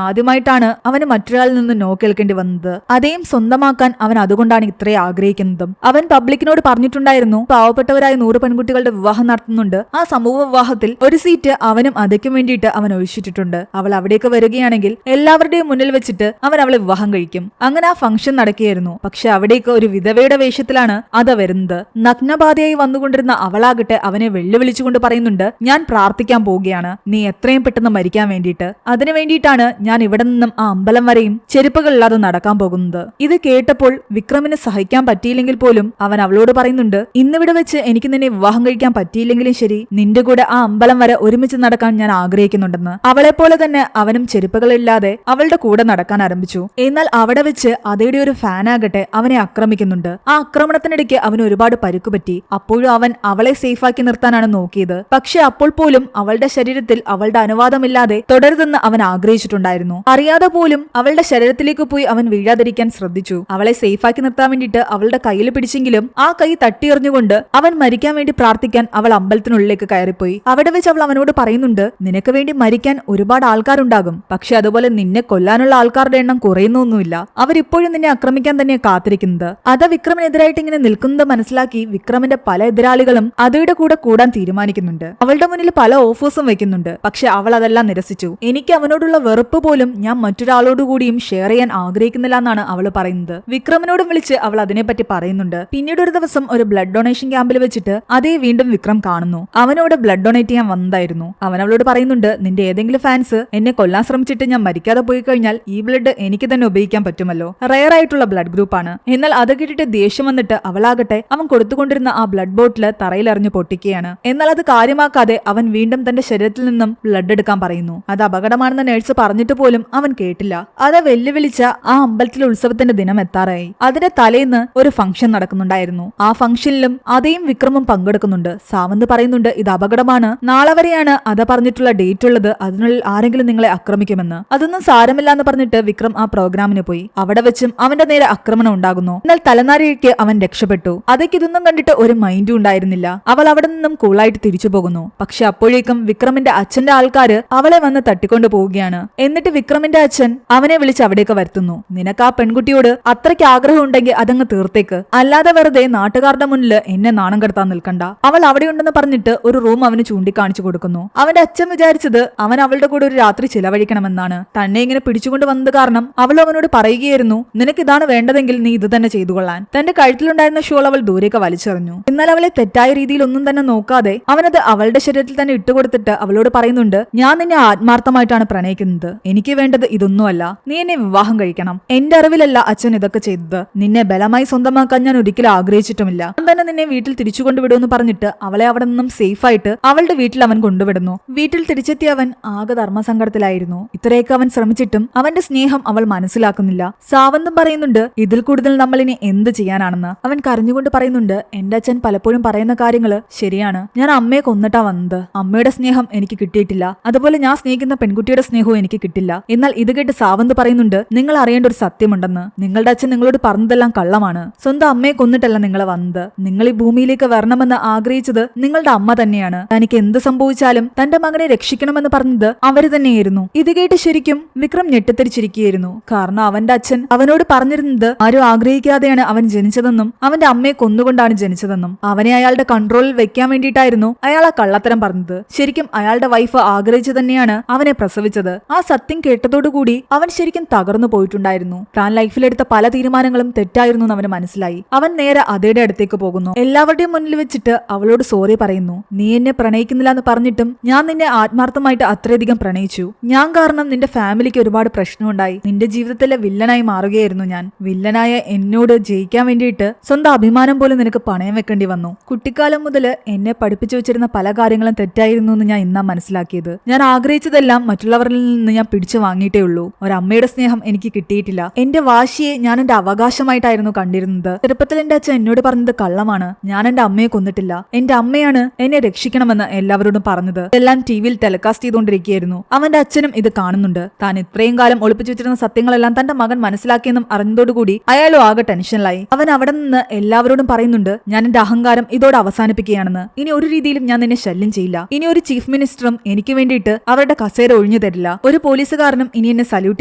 ആദ്യമായിട്ടാണ് അവന് മറ്റൊരാളിൽ നിന്ന് നോ കേൾക്കേണ്ടി വന്നത്. അതേം സ്വന്തമാക്കാൻ അവൻ അതുകൊണ്ടാണ് ഇത്രയും ആഗ്രഹിക്കുന്നതും. അവൻ പബ്ലിക്കിനോട് പറഞ്ഞിട്ടുണ്ടായിരുന്നു, പാവപ്പെട്ടവരായ 100 പെൺകുട്ടികളുടെ വിവാഹം നടത്തുന്നുണ്ട്, ആ സമൂഹ വിവാഹത്തിൽ ഒരു സീറ്റ് അവനും അതയ്ക്കും വേണ്ടിയിട്ട് അവൻ ഒഴിച്ചിട്ടിട്ടുണ്ട്. അവൾ അവിടേക്ക് വരികയാണെങ്കിൽ എല്ലാവരുടെയും മുന്നിൽ വെച്ചിട്ട് അവൻ അവളെ വിവാഹം കഴിക്കും. അങ്ങനെ ആ ഫംഗ്ഷൻ നടക്കുകയായിരുന്നു. പക്ഷെ അവിടേക്ക് ഒരു വിധവയുടെ വേഷത്തിലാണ് അത് വരുന്നത്. നഗ്നബാധയായി വന്നുകൊണ്ടിരുന്ന അവളാകട്ടെ അവനെ വെല്ലുവിളിച്ചുകൊണ്ട് പറയുന്നുണ്ട്, ഞാൻ പ്രാർത്ഥിക്കാൻ പോവുകയാണ്, നീ എത്രയും പെട്ടെന്ന് മരിക്കാൻ വേണ്ടിയിട്ട്. അതിനു വേണ്ടിയിട്ടാണ് ഞാൻ ഇവിടെ നിന്നും ആ അമ്പലം വരെയും ചെരുപ്പുകളില്ലാതെ നടക്കാൻ പോകുന്നത്. ഇത് കേട്ടപ്പോൾ വിക്രമിന് സഹിക്കാൻ പറ്റിയില്ലെങ്കിൽ പോലും അവൻ അവളോട് പറയുന്നുണ്ട്, ഇന്നിവിടെ വെച്ച് എനിക്ക് നിന്നെ വിവാഹം കഴിക്കാൻ പറ്റിയില്ലെങ്കിലും ശരി, നിന്റെ കൂടെ ആ അമ്പലം വരെ ഒരുമിച്ച് നടക്കാൻ ഞാൻ ആഗ്രഹിക്കുന്നുണ്ടെന്ന്. അവളെ പോലെ തന്നെ അവനും ചെരുപ്പുകളില്ലാതെ അവളുടെ കൂടെ നടക്കാൻ ആരംഭിച്ചു. എന്നാൽ അവിടെ വെച്ച് അതയുടെ ഒരു ഫാനാകട്ടെ അവനെ ആക്രമിക്കുന്നുണ്ട്. ആ ആക്രമണത്തിനിടയ്ക്ക് അവന് ഒരുപാട് പരുക്കുപറ്റി. അപ്പോഴും അവൻ അവളെ സേഫാക്കി നിർത്താനാണ് നോക്കിയത്. പക്ഷെ അപ്പോൾ പോലും അവളുടെ ശരീരത്തിൽ അവളുടെ അനുവാദമില്ലാതെ തുടരുതെന്ന് അവൻ ആഗ്രഹിച്ചിട്ടുണ്ടായിരുന്നു. അറിയാതെ പോലും അവളുടെ ശരീരത്തിലേക്ക് പോയി അവൻ വീഴാതിരിക്കാൻ ശ്രദ്ധിച്ചു. അവളെ സേഫാക്കി നിർത്താൻ വേണ്ടിയിട്ട് അവളുടെ കയ്യിൽ പിടിച്ചെങ്കിലും ആ കൈ തട്ടിയെറിഞ്ഞുകൊണ്ട് അവൻ മരിക്കാൻ വേണ്ടി പ്രാർത്ഥിക്കാൻ അവൾ അമ്പലത്തിനുള്ളിലേക്ക് കയറിപ്പോയി. അവിടെ വെച്ച് അവൾ അവനോട് പറയുന്നുണ്ട്, നിനക്ക് വേണ്ടി മരിക്കാൻ ഒരുപാട് ആൾക്കാരുണ്ടാകും, പക്ഷെ അതുപോലെ നിന്നെ കൊല്ലാനുള്ള ആൾക്കാരുടെ എണ്ണം കുറയുന്നൊന്നുമില്ല. അവരിപ്പോഴും നിന്നെ ആക്രമിക്കാൻ തന്നെ കാത്തിരിക്കുന്നത്. അത് വിക്രമിനെതിരായിട്ട് ഇങ്ങനെ നിൽക്കുന്നത് മനസ്സിലാക്കി വിക്രമിന്റെ പല എതിരാളികളും അതയുടെ കൂടെ കൂടാൻ തീരുമാനിക്കുന്നുണ്ട്. അവളുടെ മുന്നിൽ പല ഓഫേഴ്സും വെക്കുന്നുണ്ട്. പക്ഷെ അവൾ അതെല്ലാം നിരസിച്ചു. എനിക്ക് അവനോടുള്ള വെറുപ്പ് പോലും ഞാൻ മറ്റൊരാളോടുകൂടിയും ഷെയർ ചെയ്യാൻ ആഗ്രഹിക്കുന്നില്ല എന്നാണ് അവൾ പറയുന്നത്. വിക്രമിനോടും വിളിച്ച് അവൾ അതിനെപ്പറ്റി പറയുന്നുണ്ട്. പിന്നീട് ഒരു ദിവസം ഒരു ബ്ലഡ് ഡൊണേഷൻ ക്യാമ്പിൽ വെച്ചിട്ട് അതേ വീണ്ടും വിക്രം കാണുന്നു. അവനോട് ബ്ലഡ് ഡൊണേറ്റ് ചെയ്യാൻ വന്നതായിരുന്നു. അവൻ അവളോട് പറയുന്നുണ്ട്, നിന്റെ ഏതെങ്കിലും ഫാൻസ് എന്നെ കൊല്ലാൻ ശ്രമിച്ചിട്ട് ഞാൻ മരിക്കാതെ പോയി കഴിഞ്ഞാൽ ഈ ബ്ലഡ് എനിക്ക് തന്നെ ഉപയോഗിക്കാൻ പറ്റുമല്ലോ. റയർ ആയിട്ടുള്ള ബ്ലഡ് ഗ്രൂപ്പാണ്. എന്നാൽ അത് കേട്ടിട്ട് ദേഷ്യം വന്നിട്ട് അവളാകട്ടെ അവൻ കൊടുത്തുകൊണ്ടിരുന്ന ആ ബ്ലഡ് ബോട്ടിൽ തറയിലെറിഞ്ഞു പൊട്ടിക്കുകയാണ്. എന്നാൽ അത് കാര്യമാക്കാതെ അവൻ വീണ്ടും തന്റെ ശരീരത്തിൽ നിന്നും ബ്ലഡ് എടുക്കാൻ പറയുന്നു. അത് അപകടമാണെന്ന് നേഴ്സ് പറഞ്ഞിട്ട് പോലും അവൻ കേട്ടില്ല. അത് വെല്ലുവിളിച്ച ആ അമ്പലത്തിലെ ഉത്സവത്തിന്റെ ദിനം എത്താറായി. അതിന്റെ തലേന്ന് ഒരു ഫംഗ്ഷൻ നടക്കുന്നുണ്ടായിരുന്നു. ആ ഫംഗ്ഷനിലും അതേയും വിക്രമും പങ്കെടുക്കുന്നുണ്ട്. സാവന്ത് പറയുന്നുണ്ട്, ഇത് അപകടമാണ്, നാളെ വരെയാണ് അത് പറഞ്ഞിട്ടുള്ള ഡേറ്റ് ഉള്ളത്, അതിനുള്ളിൽ ആരെങ്കിലും നിങ്ങളെ ആക്രമിക്കുമെന്ന്. അതൊന്നും സാരമില്ല എന്ന് പറഞ്ഞിട്ട് വിക്രം ആ പ്രോഗ്രാമിന് പോയി. അവിടെ വെച്ചും അവന്റെ നേരെ ആക്രമണം ഉണ്ടാകുന്നു. എന്നാൽ തലനാരിഴയ്ക്ക് അവൻ രക്ഷപ്പെട്ടു. അതൊക്കെ ഇതൊന്നും കണ്ടിട്ട് ഒരു മൈൻഡും ഉണ്ടായിരുന്നില്ല. അവൾ അവിടെ നിന്നും കൂളായിട്ട് തിരിച്ചു പോകുന്നു. പക്ഷെ അപ്പോഴേക്കും വിക്രമിന്റെ അച്ഛന്റെ ആൾക്കാര് അവളെ വന്ന് തട്ടിക്കൊണ്ടു പോവുകയാണ്. എന്നിട്ട് വിക്രമിന്റെ അച്ഛൻ അവനെ വിളിച്ച് അവിടേക്ക് വരുത്തുന്നു. നിനക്ക് ആ പെൺകുട്ടിയോട് അത്രയ്ക്ക് ആഗ്രഹം ഉണ്ടെങ്കിൽ അതങ്ങ് തീർത്തേക്ക്, അല്ലാതെ വെറുതെ നാട്ടുകാരുടെ മുന്നിൽ എന്നെ നാണം കെടുത്താൻ നിൽക്കണ്ട. അവൾ അവിടെ ഉണ്ടെന്ന് പറഞ്ഞിട്ട് ഒരു റൂം അവന് ചൂണ്ടിക്കാണിച്ചു കൊടുക്കുന്നു. അവന്റെ അച്ഛൻ വിചാരിച്ചത് അവൻ അവളുടെ കൂടെ ഒരു രാത്രി ചിലവഴിക്കണമെന്നാണ്. തന്നെ ഇങ്ങനെ പിടിച്ചുകൊണ്ട് വന്നത് കാരണം അവൾ അവനോട് പറയുകയായിരുന്നു, നിനക്ക് ഇതാണ് വേണ്ടതെങ്കിൽ നീ ഇത് തന്നെ ചെയ്തു കൊള്ളാൻ. തന്റെ കഴുത്തിലുണ്ടായിരുന്ന ഷോൾ അവൾ ദൂരേക്ക് വലിച്ചെറിഞ്ഞു. എന്നാൽ അവളെ തെറ്റായ രീതിയിൽ ഒന്നും തന്നെ നോക്കാതെ അവനത് അവളുടെ ശരീരത്തിൽ തന്നെ ഇട്ടുകൊടുത്തിട്ട് അവളോട് പറയുന്നുണ്ട്, ഞാൻ നിന്നെ ആത്മാർത്ഥമായിട്ടാണ് പ്രണയിക്കുന്നത്, എനിക്ക് വേണ്ടത് ഇതൊന്നുമല്ല, നീ എന്നെ വിവാഹം കഴിക്കണം. എന്റെ അറിവിലല്ല അച്ഛൻ ഇതൊക്കെ ചെയ്തത്, നിന്നെ ബലമായി സ്വന്തമാക്കാൻ ഞാൻ ഒരിക്കലും ആഗ്രഹിച്ചിട്ടുമില്ല. അവൻ തന്നെ നിന്നെ വീട്ടിൽ തിരിച്ചു കൊണ്ടുവിടുമെന്ന് പറഞ്ഞിട്ട് അവളെ അവിടെ നിന്നും സേഫ് ആയിട്ട് അവളുടെ വീട്ടിൽ അവൻ കൊണ്ടുവിടുന്നു. വീട്ടിൽ തിരിച്ചെത്തിയ അവൻ ആകെ ധർമ്മസങ്കടത്തിലായിരുന്നു. ഇത്രയൊക്കെ അവൻ ശ്രമിച്ചിട്ടും അവന്റെ സ്നേഹം അവൾ മനസ്സിലാക്കുന്നില്ല. സാവന്തും പറയുന്നുണ്ട്, ഇതിൽ കൂടുതൽ നമ്മൾ ഇനി എന്ത് ചെയ്യാനാണെന്ന്. അവൻ കരഞ്ഞുകൊണ്ട് പറയുന്നുണ്ട്, എന്റെ അച്ഛൻ പലപ്പോഴും പറയുന്ന കാര്യങ്ങള് ശരിയാണ്, ഞാൻ അമ്മയെ കൊന്നിട്ടാ വന്നത്, അമ്മയുടെ സ്നേഹം എനിക്ക് കിട്ടിയിട്ടില്ല, അതുപോലെ ഞാൻ സ്നേഹിക്കുന്ന പെൺകുട്ടിയുടെ സ്നേഹവും എനിക്ക് കിട്ടില്ല. എന്നാൽ ഇത് കേട്ട് സാവന്ത് പറയുന്നുണ്ട്, നിങ്ങൾ അറിയേണ്ട ഒരു സത്യമുണ്ടെന്ന്, നിങ്ങളുടെ അച്ഛൻ നിങ്ങളോട് പറഞ്ഞതെല്ലാം കള്ളമാണ്. സ്വന്തം അമ്മയെ കൊന്നിട്ടല്ല നിങ്ങൾ വന്നത്, നിങ്ങൾ ഈ ഭൂമിയിലേക്ക് വരണമെന്ന് ആഗ്രഹിച്ചത് നിങ്ങളുടെ അമ്മ തന്നെയാണ്. തനിക്ക് എന്ത് സംഭവിച്ചാലും തന്റെ മകനെ രക്ഷിക്കണമെന്ന് പറഞ്ഞത് അവര് തന്നെയായിരുന്നു. ഇത് കേട്ട് ശരിക്കും വിക്രം ഞെട്ടിത്തിരിച്ചിരിക്കുകയായിരുന്നു. കാരണം അവന്റെ അച്ഛൻ അവനോട് പറഞ്ഞിരുന്നത് ആരും ആഗ്രഹിക്കാതെയാണ് അവൻ ജനിച്ചതെന്നും അവന്റെ അമ്മയെ കൊന്നുകൊണ്ടാണ് ജനിച്ചതെന്നും അവനെ അയാളുടെ കൺട്രോളിൽ വെക്കാൻ വേണ്ടിയിട്ടായിരുന്നു അയാൾ ആ കള്ളത്തരം പറഞ്ഞത്. ശരിക്കും അയാളുടെ വൈഫ് ആഗ്രഹിച്ചു തന്നെയാണ് അവനെ പ്രസവിച്ചത്. ആ സത്യം കേട്ടതോടുകൂടി അവൻ ശരിക്കും തകർന്നു പോയിട്ടുണ്ടായിരുന്നു. താൻ ലൈഫിലെടുത്ത പല തീരുമാനങ്ങളും തെറ്റായിരുന്നു എന്ന് അവന് മനസ്സിലായി. അവൻ നേരെ അതയുടെ അടുത്തേക്ക് പോകുന്നു. എല്ലാവരുടെയും മുന്നിൽ വെച്ചിട്ട് അവളോട് സോറി പറയുന്നു. നീ എന്നെ പ്രണയിക്കുന്നില്ല എന്ന് പറഞ്ഞിട്ടും ഞാൻ നിന്നെ ആത്മാർത്ഥമായിട്ട് അത്രയധികം പ്രണയിച്ചു. ഞാൻ കാരണം നിന്റെ ഫാമിലിക്ക് ഒരുപാട് പ്രശ്നമുണ്ടായി. നിന്റെ ജീവിതത്തിലെ വില്ലനായി മാറുകയായിരുന്നു ഞാൻ. വില്ലനായ എന്നോട് ജയിക്കാൻ വേണ്ടിയിട്ട് സ്വന്തം അഭിമാനം പോലും നിനക്ക് പണയം വെക്കേണ്ടി വന്നു. കുട്ടിക്കാലം മുതൽ എന്നെ പഠിപ്പിച്ചു വെച്ചിരുന്ന പല കാര്യങ്ങളും തെറ്റായിരുന്നു എന്ന് ഞാൻ ഇന്നാ മനസ്സിലാക്കിയത്. ഞാൻ ആഗ്രഹിച്ചതെല്ലാം മറ്റുള്ളവരിൽ നിന്ന് ഞാൻ പിടിച്ചു വാങ്ങിയിട്ടേ ഉള്ളൂ. ഒരമ്മയുടെ സ്നേഹം എനിക്ക് കിട്ടിയിട്ടില്ല. എന്റെ വാശിയെ ഞാൻ എന്റെ അവകാശമായിട്ടായിരുന്നു കണ്ടിരുന്നത്. ചെറുപ്പത്തിൽ എന്റെ അച്ഛൻ എന്നോട് പറഞ്ഞത് കള്ളമാണ്. ഞാൻ എന്റെ അമ്മയെ കൊന്നിട്ടില്ല. എന്റെ അമ്മയാണ് എന്നെ രക്ഷിക്കണമെന്ന് എല്ലാവരോടും പറഞ്ഞത്. ഇതെല്ലാം ടിവിയിൽ ടെലികാസ്റ്റ് ചെയ്തുകൊണ്ടിരിക്കുകയായിരുന്നു. അവന്റെ അച്ഛനും ഇത് കാണുന്നുണ്ട്. താൻ ഇത്രയും കാലം ഒളിപ്പിച്ചു വെച്ചിരുന്ന സത്യങ്ങളെല്ലാം തന്റെ മകൻ മനസ്സിലാക്കിയെന്നും അറിഞ്ഞതോടുകൂടി അയാളും ആകെ ടെൻഷനിലായി. അവൻ അവിടെ നിന്ന് എല്ലാവരോടും പറയുന്നുണ്ട്, ഞാൻ എന്റെ അഹങ്കാരം ഇതോടെ അവസാനിപ്പിക്കുകയാണെന്ന്. ഇനി ഒരു രീതിയിലും ഞാൻ നിന്നെ ശല്യം ചെയ്യില്ല. ഇനി ഒരു ചീഫ് മിനിസ്റ്റർ മിനിസ്റ്ററും എനിക്ക് വേണ്ടിയിട്ട് അവരുടെ കസേര ഒഴിഞ്ഞു തരില്ല. ഒരു പോലീസുകാരനും ഇനി എന്നെ സല്യൂട്ട്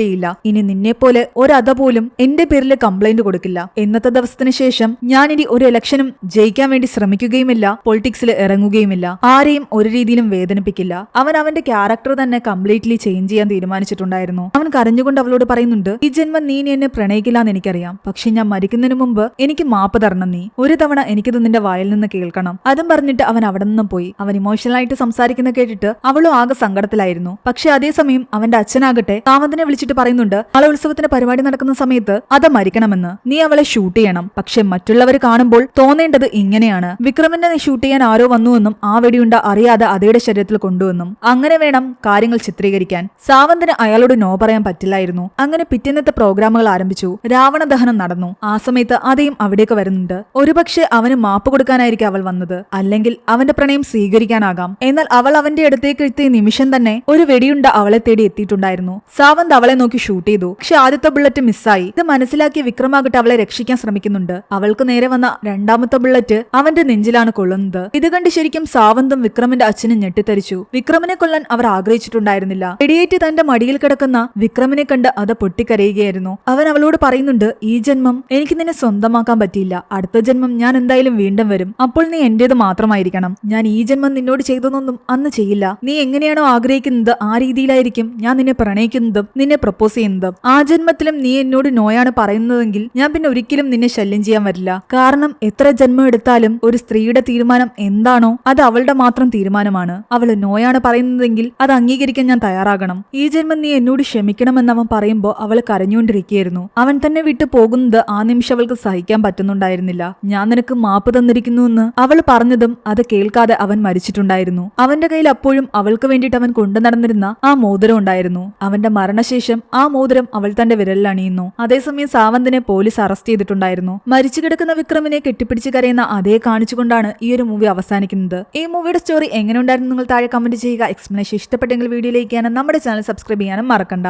ചെയ്യില്ല. ഇനി നിന്നെ പോലെ ഒരത പോലും എന്റെ പേരിൽ കംപ്ലൈന്റ് കൊടുക്കില്ല. ഇന്നത്തെ ദിവസത്തിന് ശേഷം ഞാൻ ഇനി ഒരു ഇലക്ഷനും ജയിക്കാൻ വേണ്ടി ശ്രമിക്കുകയുമില്ല, പൊളിറ്റിക്സിൽ ഇറങ്ങുകയുമില്ല, ആരെയും ഒരു രീതിയിലും വേദനിപ്പിക്കില്ല. അവൻ അവന്റെ ക്യാരക്ടർ തന്നെ കംപ്ലീറ്റ്ലി ചേഞ്ച് ചെയ്യാൻ തീരുമാനിച്ചിട്ടുണ്ടായിരുന്നു. അവൻ കരഞ്ഞുകൊണ്ട് അവളോട് പറയുന്നുണ്ട്, ഈ ജന്മം നീ എന്നെ പ്രണയിക്കില്ലാന്ന് എനിക്കറിയാം, പക്ഷെ ഞാൻ മരിക്കുന്നതിന് മുമ്പ് എനിക്ക് മാപ്പ് തരണം. നീ ഒരു തവണ എനിക്കിത് നിന്റെ വായിൽ നിന്ന് കേൾക്കണം. അതും പറഞ്ഞിട്ട് അവൻ അവിടെ നിന്നും പോയി. അവൻ ഇമോഷണൽ ആയിട്ട് സംസാരിക്കുന്ന കേട്ടിട്ട് അവളും ആകെ സങ്കടത്തിലായിരുന്നു. പക്ഷെ അതേസമയം അവന്റെ അച്ഛനാകട്ടെ സാവന്തിനെ വിളിച്ചിട്ട് പറയുന്നുണ്ട്, നാളെ ഉത്സവത്തിന്റെ പരിപാടി നടക്കുന്ന സമയത്ത് അത് മരിക്കണമെന്ന്, നീ അവളെ ഷൂട്ട് ചെയ്യണം. പക്ഷെ മറ്റുള്ളവർ കാണുമ്പോൾ തോന്നേണ്ടത് ഇങ്ങനെയാണ്, വിക്രമിനെ ഷൂട്ട് ചെയ്യാൻ ആരോ വന്നുവെന്നും ആ വെടിയുണ്ട അറിയാതെ അതയുടെ ശരീരത്തിൽ കൊണ്ടുവന്നും, അങ്ങനെ വേണം കാര്യങ്ങൾ ചിത്രീകരിക്കാൻ. സാവന്തിന് അയാളോട് നോ പറയാൻ പറ്റില്ലായിരുന്നു. അങ്ങനെ പിറ്റേന്നത്തെ പ്രോഗ്രാമുകൾ ആരംഭിച്ചു. രാവണ ദഹനം നടന്നു. ആ സമയത്ത് അതേയും അവിടേക്ക് വരുന്നുണ്ട്. ഒരുപക്ഷെ അവന് മാപ്പ് കൊടുക്കാനായിരിക്കും അവൾ വന്നത്, അല്ലെങ്കിൽ അവന്റെ പ്രണയം സ്വീകരിക്കാനാകാം. എന്നാൽ അവൾ അവന്റെ അടുത്തേക്ക് എത്തിയ നിമിഷം തന്നെ ഒരു വെടിയുണ്ട അവളെ തേടി എത്തിയിട്ടുണ്ടായിരുന്നു. സാവന്ത് അവളെ നോക്കി ഷൂട്ട് ചെയ്തു. പക്ഷെ ആദ്യത്തെ ബുള്ളറ്റ് മിസ്സായി. ഇത് മനസ്സിലാക്കിയ വിക്രമാകട്ടെ അവളെ രക്ഷിക്കാൻ ശ്രമിക്കുന്നുണ്ട്. അവൾക്ക് നേരെ വന്ന രണ്ടാമത്തെ ബുള്ളറ്റ് അവന്റെ നെഞ്ചിലാണ് കൊള്ളുന്നത്. ഇത് കണ്ട് ശരിക്കും സാവന്തും വിക്രമിന്റെ അച്ഛനും ഞെട്ടിത്തരിച്ചു. വിക്രമിനെ കൊല്ലാൻ അവർ ആഗ്രഹിച്ചിട്ടുണ്ടായിരുന്നില്ല. വെടിയേറ്റ് തന്റെ മടിയിൽ കിടക്കുന്ന വിക്രമിനെ കണ്ട് അത് പൊട്ടിക്കരയുകയായിരുന്നു. അവൻ അവളോട് പറയുന്നുണ്ട്, ഈ ജന്മം എനിക്ക് നിന്നെ സ്വന്തമാക്കാൻ പറ്റിയില്ല, അടുത്ത ജന്മം ഞാൻ എന്തായാലും വീണ്ടും വരും. അപ്പോൾ നീ എന്റേത് മാത്രമായിരിക്കണം. ഞാൻ ഈ ജന്മം നിന്നോട് ചെയ്തതൊന്നും അന്ന് ചെയ്യില്ല. നീ എങ്ങനെയാണോ ആഗ്രഹിക്കുന്നത് ആ രീതിയിലായിരിക്കും ഞാൻ നിന്നെ പ്രണയിക്കുന്നതും നിന്നെ പ്രപ്പോസ് ചെയ്യുന്നതും. ആ ജന്മത്തിലും നീ എന്നോട് നോയാണ് പറയുന്നതെങ്കിൽ ഞാൻ പിന്നെ ഒരിക്കലും നിന്നെ ശല്യം ചെയ്യാൻ വരില്ല. കാരണം എത്ര ജന്മം എടുത്താലും ഒരു സ്ത്രീയുടെ തീരുമാനം എന്താണോ അത് അവളുടെ മാത്രം തീരുമാനമാണ്. അവള് നോയാണ് പറയുന്നതെങ്കിൽ അത് അംഗീകരിക്കാൻ ഞാൻ തയ്യാറാകണം. ഈ ജന്മം നീ എന്നോട് ക്ഷമിക്കണമെന്ന് അവൻ പറയുമ്പോ അവൾ കരഞ്ഞുകൊണ്ടിരിക്കുകയായിരുന്നു. അവൻ തന്നെ വിട്ടു പോകുന്നത് ആ നിമിഷം അവൾക്ക് സഹിക്കാൻ പറ്റുന്നുണ്ടായിരുന്നില്ല. ഞാൻ നിനക്ക് മാപ്പ് തന്നിരിക്കുന്നുവെന്ന് അവൾ പറഞ്ഞതും അത് കേൾക്കാതെ അവൻ മരിച്ചിട്ടുണ്ടായിരുന്നു. അവന്റെ കയ്യിൽ അപ്പോഴും അവൾക്ക് വേണ്ടിയിട്ട് അവൻ കൊണ്ടു നടന്നിരുന്ന ആ മോതിരം ഉണ്ടായിരുന്നു. അവന്റെ മരണശേഷം ആ മോതിരം അവൾ തന്റെ വിരലിൽ അണിയുന്നു. അതേസമയം സാവന്തിനെ പോലീസ് അറസ്റ്റ് ചെയ്തിട്ടുണ്ടായിരുന്നു. മരിച്ചു കിടക്കുന്ന വിക്രമിനെ കെട്ടിപ്പിടിച്ച് കരയുന്ന അതേ കാണിച്ചുകൊണ്ടാണ് ഈ ഒരു മൂവി അവസാനിക്കുന്നത്. ഈ മൂവിയുടെ സ്റ്റോറി എങ്ങനെ ഉണ്ടായിരുന്നു നിങ്ങൾ താഴെ കമന്റ് ചെയ്യുക. എക്സ്പ്ലനേഷൻ ഇഷ്ടപ്പെട്ടെങ്കിൽ വീഡിയോയിലേക്ക് നമ്മുടെ ചാനൽ സബ്സ്ക്രൈബ് ചെയ്യാനും മറക്കണ്ട.